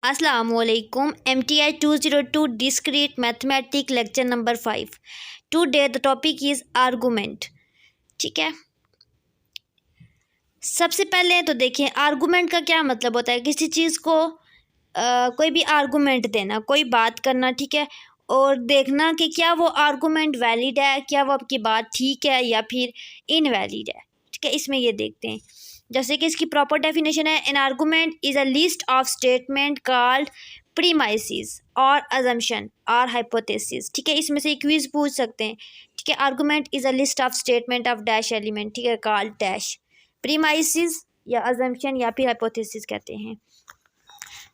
Assalamualaikum. MTI 202 Discrete Mathematics lecture number 5. Today the topic is argument. ठीक है, सबसे पहले तो देखें आर्गूमेंट का क्या मतलब होता है। किसी चीज़ को कोई भी आर्गूमेंट देना, कोई बात करना, ठीक है, और देखना कि क्या वो आर्गूमेंट वैलिड है, क्या वो आपकी बात ठीक है या फिर इनवैलिड है। ठीक है, इसमें ये देखते हैं। जैसे कि इसकी प्रॉपर डेफिनेशन है, N argument is a list of statement called premises और अजम्पशन और हाइपोथेसिस। ठीक है, इसमें से एक क्विज पूछ सकते हैं। ठीक है, argument is a list of statement of dash element, ठीक है, कॉल्ड डैश प्रीमाइसिस या अजम्पशन या फिर हाइपोथेसिस कहते हैं।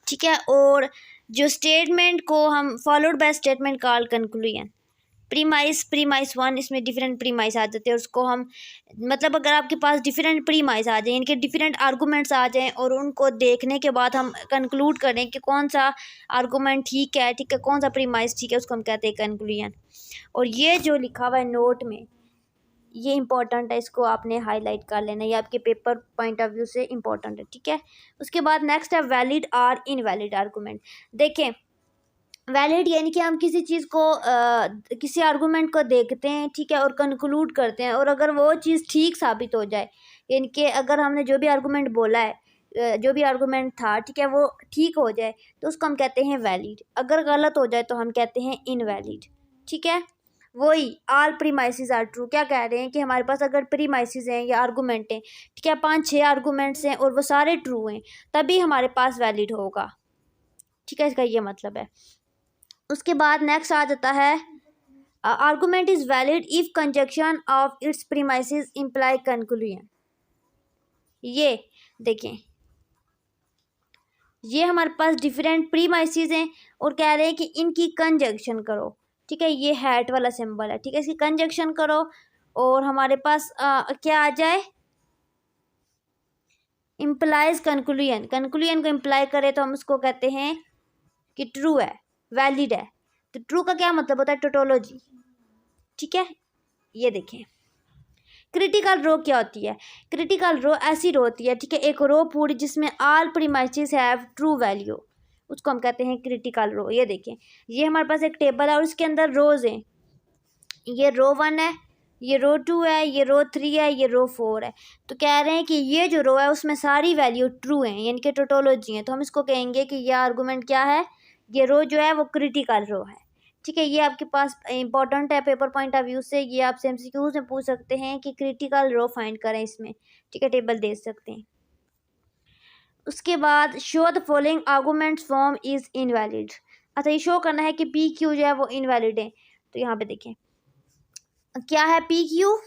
ठीक है, और जो स्टेटमेंट को हम followed by statement called conclusion. Premise one, इसमें डिफरेंट प्रीमाइस आ जाते हैं। उसको हम मतलब अगर आपके पास डिफरेंट प्रीमाइस आ जाए, इनके डिफरेंट आर्गूमेंट्स आ जाएं और उनको देखने के बाद हम कंक्लूड करें कि कौन सा आर्गूमेंट ठीक है, ठीक है, कौन सा प्रीमाइस ठीक है, उसको हम कहते हैं कंक्लूजन। और ये जो लिखा हुआ है नोट में, ये इंपॉर्टेंट है, इसको आपने हाईलाइट कर लेना, ये आपके पेपर पॉइंट ऑफ व्यू से इंपॉर्टेंट है। ठीक है, उसके बाद नेक्स्ट है वैलिड और इनवैलिड आर्गूमेंट। देखें, वैलिड यानी कि हम किसी चीज़ को किसी आर्गूमेंट को देखते हैं, ठीक है, और कंक्लूड करते हैं, और अगर वो चीज़ ठीक साबित हो जाए, यानी कि अगर हमने जो भी आर्गूमेंट बोला है, जो भी आर्गूमेंट था, ठीक है, वो ठीक हो जाए तो उसको हम कहते हैं वैलिड। अगर गलत हो जाए तो हम कहते हैं इनवैलिड। ठीक है, वही ऑल प्रीमाइसिस आर ट्रू। क्या कह रहे हैं कि हमारे पास अगर प्रीमाइसिस हैं या आर्गूमेंट हैं, ठीक है, 5-6 आर्गूमेंट्स हैं और वो सारे ट्रू हैं, तभी हमारे पास वैलिड होगा। ठीक है, इसका ये मतलब है। उसके बाद नेक्स्ट आ जाता है argument is valid if conjunction of its premises imply conclusion. ये देखें, ये हमारे पास डिफरेंट प्रीमाइसिस हैं और कह रहे हैं कि इनकी कंजक्शन करो। ठीक है, ये हैट वाला सिंबल है, ठीक है, इसकी कंजक्शन करो और हमारे पास क्या आ जाए, इम्प्लाइज कंक्लूजन। कंक्लूजन को इम्प्लाई करे तो हम उसको कहते हैं कि ट्रू है, वैलिड है। तो ट्रू का क्या मतलब होता है, टोटोलॉजी। ठीक है, ये देखें क्रिटिकल रो क्या होती है। क्रिटिकल रो ऐसी रो होती है, ठीक है, एक रो पूरी जिसमें all premises have true value, उसको हम कहते हैं क्रिटिकल रो। ये देखें, ये हमारे पास एक टेबल है और उसके अंदर रोज हैं। ये रो 1 है, ये रो 2 है, ये रो 3 है, ये रो 4 है। तो कह रहे हैं कि ये जो रो है उसमें सारी वैल्यू ट्रू हैं, यानी कि टोटोलॉजी है। तो हम इसको कहेंगे कि यह आर्गूमेंट क्या है, ये रो जो है वो क्रिटिकल रो है। ठीक है, ये आपके पास इंपॉर्टेंट है पेपर पॉइंट ऑफ व्यू से। ये आपसे एमसीक्यूज में पूछ सकते हैं कि क्रिटिकल रो फाइंड करें इसमें। ठीक है, टेबल दे सकते हैं। उसके बाद show the following arguments form is invalid. अच्छा, ये शो करना है कि पी क्यू जो है वो इनवैलिड है। तो यहाँ पे देखें क्या है, P Q,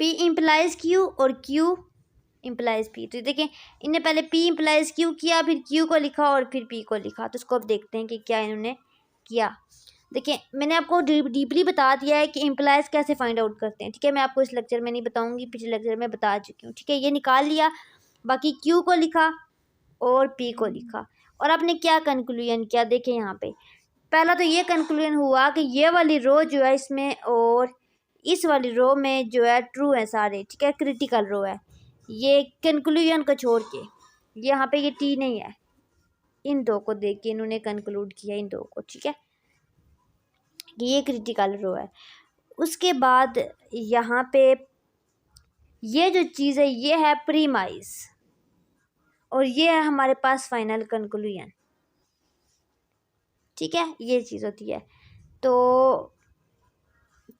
P implies Q और क्यू इम्प्लाइज पी। तो देखें, इन्हें पहले पी इम्प्लाइज क्यू किया, फिर क्यू को लिखा और फिर पी को लिखा। तो इसको अब देखते हैं कि क्या इन्होंने किया। देखिए, मैंने आपको डीपली बता दिया है कि इम्प्लाइज कैसे फाइंड आउट करते हैं। ठीक है, मैं आपको इस लेक्चर में नहीं बताऊंगी, पिछले लेक्चर में बता चुकी हूँ। ठीक है, ये निकाल लिया, बाकी क्यू को लिखा और पी को लिखा, और आपने क्या कंक्लूजन किया। देखें यहाँ पे पहला तो ये कंक्लूजन हुआ कि ये वाली रो जो है इसमें और इस वाली रो में जो है ट्रू है सारे। ठीक है, क्रिटिकल रो है। ये कंक्लूजन को छोड़ के यहाँ पे ये टी नहीं है, इन दो को देख के इन्होंने कंक्लूड किया, इन दो को। ठीक है, कि ये क्रिटिकल रो है। उसके बाद यहाँ पे ये जो चीज़ है ये है प्रीमाइस और ये है हमारे पास फाइनल कंक्लूजन। ठीक है, ये चीज़ होती है। तो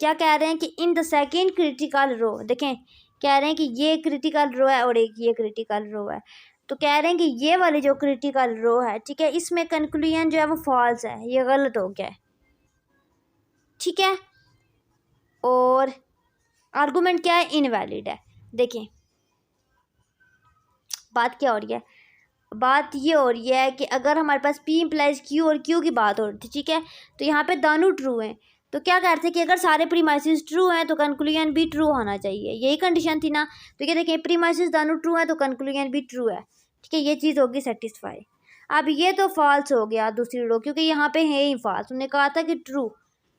क्या कह रहे हैं कि इन द सेकेंड क्रिटिकल रो, देखें कह रहे हैं कि ये क्रिटिकल रो है और एक ये क्रिटिकल रो है। तो कह रहे हैं कि ये वाली जो क्रिटिकल रो है, ठीक है, इसमें कंक्लूजन जो है वो फॉल्स है, ये गलत हो गया है। ठीक है, और आर्गूमेंट क्या है, इनवैलिड है। देखें बात क्या हो रही है, बात ये हो रही है कि अगर हमारे पास पी इम्प्लाइज क्यू और क्यू की बात हो रही थी, ठीक है, तो यहाँ पे दोनों ट्रू हैं। तो क्या कहते हैं कि अगर सारे प्रीमाइसिस ट्रू हैं तो कंक्लूजन भी ट्रू होना चाहिए, यही कंडीशन थी ना। तो क्या देखें, प्रीमाइसिस दोनों ट्रू हैं तो कंक्लूजन भी ट्रू है। ठीक है, ये चीज़ होगी सेटिस्फाई। अब ये तो फॉल्स हो गया दूसरी रो, क्योंकि यहाँ पे है ही फॉल्स, उन्होंने कहा था कि ट्रू।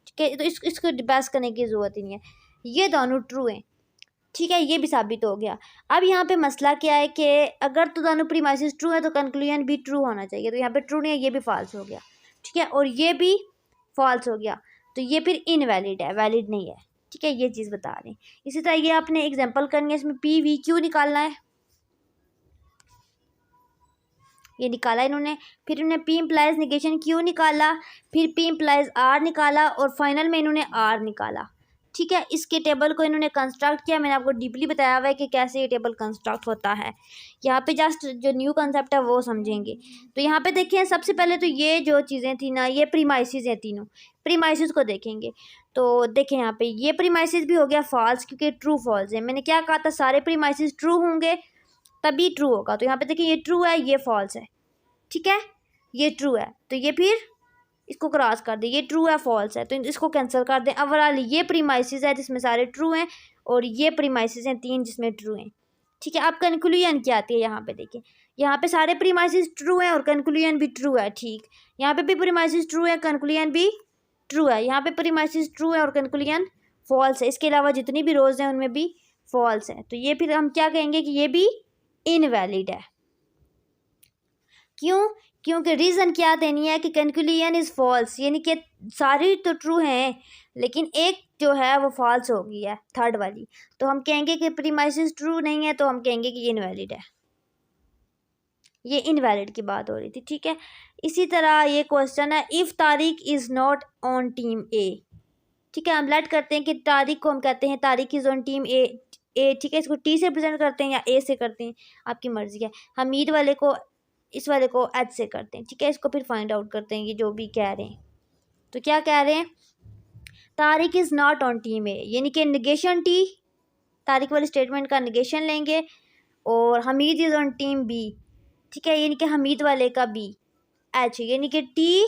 ठीक है, तो इसको बहस करने की ज़रूरत ही नहीं है, ये दोनों ट्रू हैं। ठीक है, ये भी साबित हो गया। अब यहाँ पे मसला क्या है कि अगर तो दोनों प्रीमाइसेस ट्रू है तो कंक्लूजन भी ट्रू होना चाहिए, तो यहाँ पे ट्रू नहीं है, ये भी फॉल्स हो गया। ठीक है, और ये भी फॉल्स हो गया, तो ये फिर इनवैलिड है, वैलिड नहीं है। ठीक है, ये चीज़ बता रहे हैं। इसी तरह ये आपने एग्जाम्पल करनी है, इसमें पी वी क्यू निकालना है, ये निकाला इन्होंने। फिर इन्होंने पी इम्प्लाइज निगेशन क्यू निकाला, फिर पी इम्प्लाइज आर निकाला, और फाइनल में इन्होंने आर निकाला। ठीक है, इसके टेबल को इन्होंने कंस्ट्रक्ट किया। मैंने आपको डीपली बताया हुआ है कि कैसे ये टेबल कंस्ट्रक्ट होता है। यहाँ पे जस्ट जो न्यू कंसेप्ट है वो समझेंगे। तो यहाँ पे देखिए, सबसे पहले तो ये जो चीज़ें थी ना, ये प्रीमाइसिस हैं, तीनों प्रीमाइसिस को देखेंगे। तो देखें यहाँ पे ये प्रीमाइसिस भी हो गया फॉल्स, क्योंकि ट्रू फॉल्स है। मैंने क्या कहा था, सारे प्रीमाइसिस ट्रू होंगे तभी ट्रू होगा। तो यहाँ पे देखिए, ये ट्रू है, ये फॉल्स है। ठीक है, ये ट्रू है, तो ये फिर इसको क्रॉस कर दें, ये ट्रू है फॉल्स है, तो इसको कैंसिल कर दें। ओवरऑल ये प्रीमाइसिस है जिसमें सारे ट्रू हैं, और ये प्रीमाइसिस हैं 3 जिसमें ट्रू हैं। ठीक है, अब कंक्लूजन क्या आती है यहाँ पे देखिए, यहाँ पे सारे प्रीमाइसिस ट्रू हैं और कंक्लूजन भी ट्रू है। ठीक, यहाँ पे भी प्रीमाइसिस ट्रू है, कंक्लूजन भी ट्रू है। यहाँ पे प्रीमाइसिस ट्रू है और कंक्लूजन फॉल्स है। इसके अलावा जितनी भी रोज हैं उनमें भी फॉल्स है, तो ये फिर हम क्या कहेंगे कि ये भी इनवैलिड है। क्यों? क्योंकि रीज़न क्या देनी है कि कंक्लूजन इज़ फॉल्स, यानी कि सारी तो ट्रू हैं लेकिन एक जो है वो फॉल्स हो गई है, थर्ड वाली। तो हम कहेंगे कि प्रीमाइसिस ट्रू नहीं है, तो हम कहेंगे कि ये इनवैलिड है। ये इनवैलिड की बात हो रही थी। ठीक है, इसी तरह ये क्वेश्चन है, if Tariq is not on team A. ठीक है, हम लेट करते हैं कि तारिक को हम कहते हैं Tariq is on team A. ठीक है, इसको टी से प्रेजेंट करते हैं या ए से करते हैं, आपकी मर्ज़ी है। हमीद वाले को, इस वाले को एच से करते हैं। ठीक है, इसको फिर फाइंड आउट करते हैं ये जो भी कह रहे हैं। तो क्या कह रहे हैं, Tariq is not on team A, यानी कि निगेशन टी, तारिक वाले स्टेटमेंट का निगेशन लेंगे, और Hamid is on team B. ठीक है, यानी कि हमीद वाले का बी, एच, यानी कि टी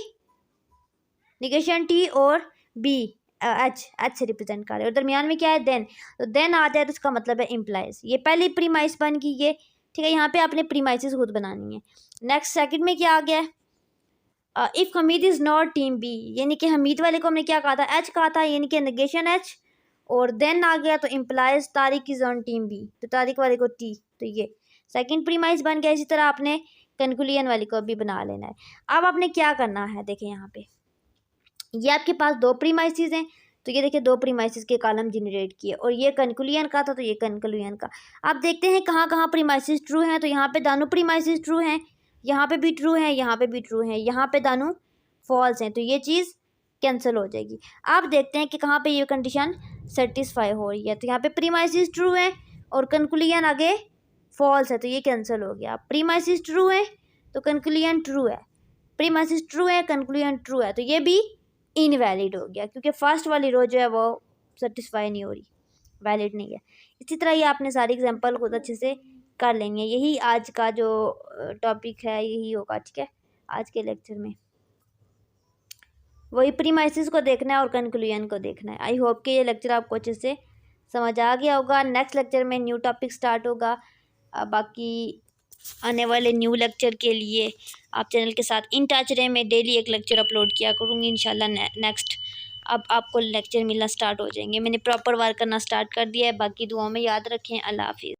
निगेशन टी और बी एच से रिप्रेजेंट कर रहे हैं, और दरमियान में क्या है देन, तो देन आ जाए तो इसका मतलब है इम्प्लाइज। ये पहली प्रीमाइस बन गई ये। ठीक है, यहाँ पे आपने प्रीमाइसिस खुद बनानी है। नेक्स्ट सेकंड में क्या आ गया है, if Hamid is not team B, यानी कि हमीद वाले को हमने क्या कहा था, एच कहा था, यानी कि नेगेशन एच, और देन आ गया तो implies Tariq is on team B, तो तारिक वाले को टी, तो ये सेकंड प्रीमाइस बन गया। इसी तरह आपने कंक्लूजन वाले को भी बना लेना है। अब आपने क्या करना है, देखें यहाँ पे ये आपके पास 2 प्रीमाइसिस हैं, तो ये देखिए 2 प्रीमाइसिस के कॉलम जनरेट किए, और ये कंक्लूजन का था तो ये कंक्लूजन का। अब देखते हैं कहाँ कहाँ प्रीमाइसिस ट्रू हैं। तो यहाँ पे दोनों प्रीमाइसिस ट्रू हैं, यहाँ पे भी ट्रू हैं, यहाँ पे भी ट्रू हैं, यहाँ पे दोनों फॉल्स हैं, तो ये चीज़ कैंसिल हो जाएगी। अब देखते हैं कि कहाँ पे ये कंडीशन सेटिस्फाई हो रही है। तो यहाँ पे प्रीमाइसिस ट्रू है और कंक्लूजन आगे फॉल्स है, तो ये कैंसिल हो गया। प्रीमाइसिस ट्रू है तो कंक्लूजन ट्रू है, प्रीमाइसिस ट्रू है, कंक्लूजन ट्रू है, तो ये भी इनवैलिड हो गया, क्योंकि फर्स्ट वाली रो जो है वो सेटिस्फाई नहीं हो रही, वैलिड नहीं है। इसी तरह ये आपने सारी एग्जांपल खुद अच्छे से कर लेंगे। यही आज का जो टॉपिक है यही होगा। ठीक है, आज के लेक्चर में वही प्रीमाइसिस को देखना है और कंक्लूजन को देखना है। आई होप कि ये लेक्चर आपको अच्छे से समझ आ गया होगा। नेक्स्ट लेक्चर में न्यू टॉपिक स्टार्ट होगा। बाकी आने वाले न्यू लेक्चर के लिए आप चैनल के साथ इन टच रहें। मैं डेली एक लेक्चर अपलोड किया करूँगी इंशाल्लाह। नेक्स्ट अब आपको लेक्चर मिलना स्टार्ट हो जाएंगे। मैंने प्रॉपर वर्क करना स्टार्ट कर दिया है। बाकी दुआओं में याद रखें। अल्लाह हाफिज़।